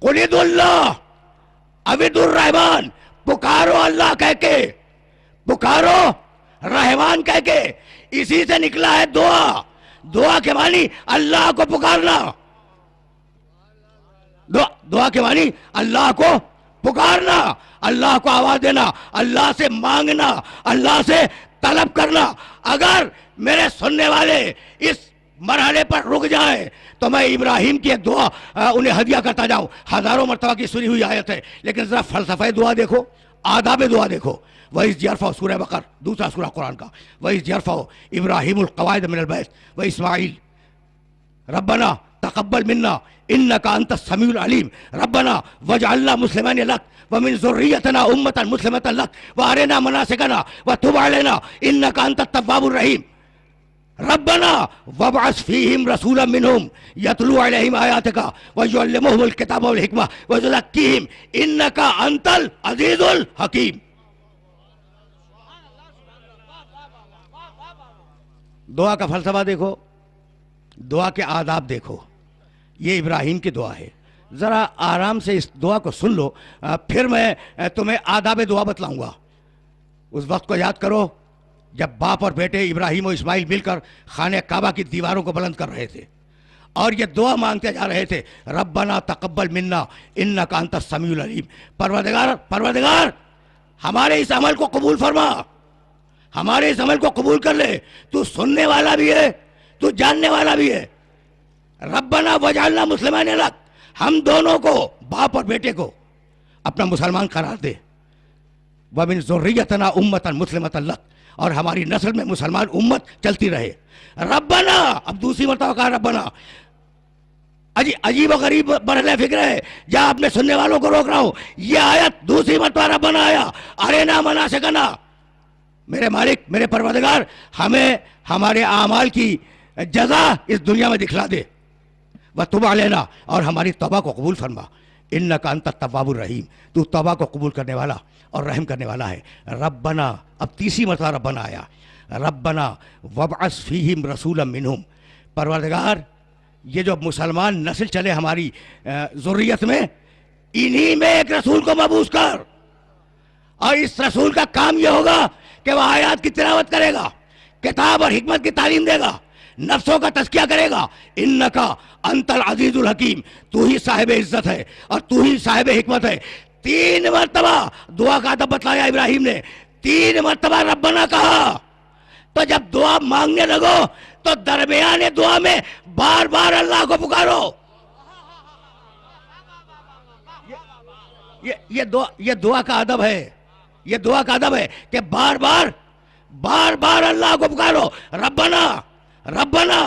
قل ادعوا اللہ او ادعوا الرحمن، پکارو اللہ کہہ کے، پکارو رحمان کہہ کے، اسی سے نکلا ہے دعا۔ دعا کے معنی اللہ کو پکارنا، دعا کے معنی اللہ کو پکارنا، اللہ کو آواز دینا، اللہ سے مانگنا، اللہ سے طلب کرنا۔ اگر میرے سننے والے اس مرحلے پر رک جائیں تو میں ابراہیم کی ایک دعا انہیں ہدیہ کرتا جاؤں۔ ہزاروں مرتبہ کی سنی ہوئی آیت ہے، لیکن ذرا فلسفہ دعا دیکھو، آداب دعا دیکھو۔ وَإِذْ يَرْفَعُ سورہ بقر، دوسرا سورہ قرآن کا، وَإِذْ يَرْفَعُ إِبْرَاهِيمُ الْقَوَاعِدَ مِنَ الْبَيْتِ وَإِسْمَاعِيلُ رَبَّنَا تَقَبَّلْ مِنَّا إِنَّكَ أَنْتَ السَّمِيعُ الْعَلِيمُ رَبَّنَا وَاجْعَلْنَا مُسْلِمَيْنِ لَكَ وَمِنْ ذُرِّيَّتِنَا أُمَّةً مُسْلِمَةً لَكَ وَأَرِنَا مَنَاسِكَنَا وَتُبْ عَلَيْنَا إِنَّكَ أَنْتَ التَّوَّابُ الرَّحِيمُ رَبَّنَا وَابْعَثْ فِيهِمْ رَسُولًا مِّنْهُمْ يَتْلُو عَلَيْهِمْ آيَاتِكَ وَيُعَلِّمُهُمُ الْكِتَابَ وَالْحِكْمَةَ وَيُزَكِّيهِمْ إِنَّكَ أَنْتَ الْعَزِيزُ الْحَكِيمُ۔ دعا کا فلسفہ دیکھو، دعا کے آداب دیکھو، یہ ابراہیم کی دعا ہے۔ ذرا آرام سے اس دعا کو سن لو، پھر میں تمہیں آداب دعا بتلاؤں گا۔ اس وقت کو یاد کرو جب باپ اور بیٹے ابراہیم و اسماعیل مل کر خانہ کعبہ کی دیواروں کو بلند کر رہے تھے اور یہ دعا مانگتے جا رہے تھے، ربنا تقبل منا انک انت السمیع العلیم، پروردگار ہمارے اس عمل کو قبول فرما، ہمارے اس عمل کو قبول کر لے، تو سننے والا بھی ہے، تو جاننے والا بھی ہے۔ ربنا وجعلنا مسلمین لک، ہم دونوں کو، باپ اور بیٹے کو اپنا مسلمان قرار دے، ومن ذریتنا امۃ مسلمۃ لک، اور ہماری نسل میں مسلمان امت چلتی رہے۔ ربنا، اب دوسری مرتبہ کہا ربنا، عجیب و غریب مرحلہ فکر ہے، جہاں اپنے سننے والوں کو روک رہا ہوں، یہ آیت دوسری مرتبہ ربنا آیا، ارنا مناسکنا، میرے مالک، میرے پروردگار ہمیں ہمارے اعمال کی جزا اس دنیا میں دکھلا دے، وتب علینا، اور ہماری توبہ کو قبول فرما، انک انت التواب الرحیم، تو توبہ کو قبول کرنے والا اور رحم کرنے والا ہے۔ ربنا، اب تیسری مرتبہ ربنا آیا، ربنا وابعث فیہم رسولا منہم، پروردگار یہ جو مسلمان نسل چلے ہماری ذریت میں، انہی میں ایک رسول کو مبعوث کر، اور اس رسول کا کام یہ ہوگا کہ وہ آیات کی تلاوت کرے گا، کتاب اور حکمت کی تعلیم دے گا، نفسوں کا تزکیہ کرے گا، انکا انت العزیز الحکیم، تو ہی صاحب عزت ہے اور تو ہی صاحب حکمت ہے۔ 3 مرتبہ دعا کا ادب بتلایا ابراہیم نے، 3 مرتبہ ربنا کہا۔ تو جب دعا مانگنے لگو تو درمیان دعا میں بار بار اللہ کو پکارو۔ یہ دعا کا ادب ہے، یہ دعا کا ادب ہے کہ بار بار اللہ کو پکارو، ربنا ربنا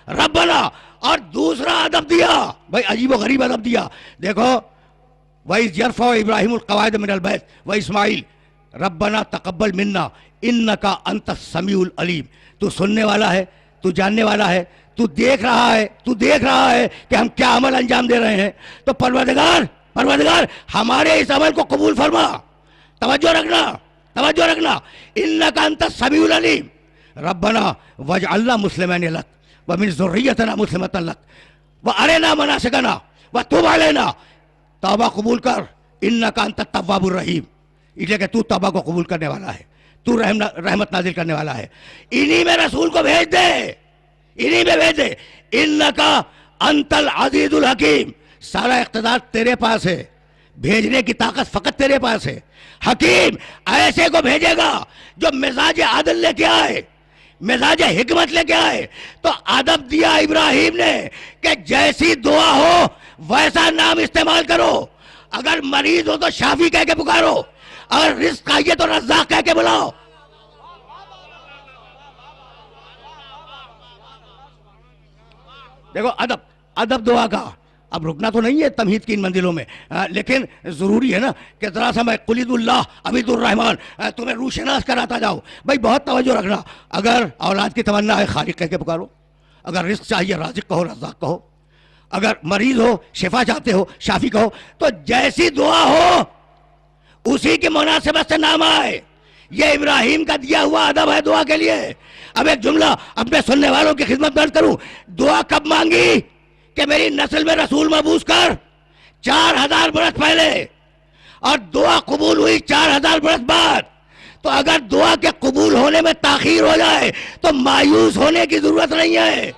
ربنا۔ اور دوسرا ادب دیا، بھائی عجیب و غریب ادب دیا، دیکھو، وَإِذْ يَرْفَعُ إِبْرَاهِيمُ الْقَوَاعِدَ مِنَ الْبَيْتِ وَإِسْمَاعِيلُ رَبَّنَا تَقَبَّلْ مِنَّا إِنَّكَ أَنْتَ السَّمِيعُ الْعَلِيمُ، تو سننے والا ہے، تو جاننے والا ہے، تو دیکھ رہا ہے کہ ہم کیا عمل انجام دے رہے ہیں، تو پروردگار ہمارے اس عمل کو قبول فرما، توجہ رکھنا، إِنَّكَ أَنْتَ السَّمِيعُ الْعَلِيمُ رَبَّنَا وَاجْعَلْنَا مُسْلِمَيْنِ لَكَ وَمِنْ ذُرِّيَّتِنَا مُسْلِمَةً لَكَ وَأَرِنَا مَنَاسِكَنَا وَتُبْ عَلَيْنَا، توبہ قبول کر، انک انت التواب الرحیم، اس لیے کہ تو توبہ کو قبول کرنے والا ہے، تو رحمت نازل کرنے والا ہے۔ انہی میں رسول کو بھیج دے، انک انت العزیز الحکیم، سارا اقتدار تیرے پاس ہے، بھیجنے کی طاقت فقط تیرے پاس ہے۔ حکیم، ایسے کو بھیجے گا جو مزاج عدل لے کے آئے، مزاج حکمت لے کے آئے۔ تو ادب دیا ابراہیم نے کہ جیسی دعا ہو ویسا نام استعمال کرو، اگر مریض ہو تو شافی کہہ کے پکارو، اگر رزق آئیے تو رزاق کہہ کے بلاؤ۔ دیکھو ادب دعا کا، اب رکنا تو نہیں ہے تمہید کی ان منزلوں میں، لیکن ضروری ہے نا کہ ذرا سا میں قل ادعوا اللہ او ادعوا الرحمن تمہیں روشناس کراتا جاؤ۔ بھائی بہت توجہ رکھنا، اگر اولاد کی تمنا ہے خالق کہہ کے پکارو، اگر رزق چاہیے رازق کہو، رزاق کہو، اگر مریض ہو شفا چاہتے ہو شافی کہو، تو جیسی دعا ہو اسی کی مناسبت سے نام آئے۔ یہ ابراہیم کا دیا ہوا ادب ہے دعا کے لیے۔ اب ایک جملہ اپنے سننے والوں کی خدمت میں عرض کروں، دعا کب مانگی کہ میری نسل میں رسول مبعوث کر، 4000 برس پہلے اور دعا قبول ہوئی 4000 برس بعد. تو اگر دعا کے قبول ہونے میں تاخیر ہو جائے تو مایوس ہونے کی ضرورت نہیں ہے.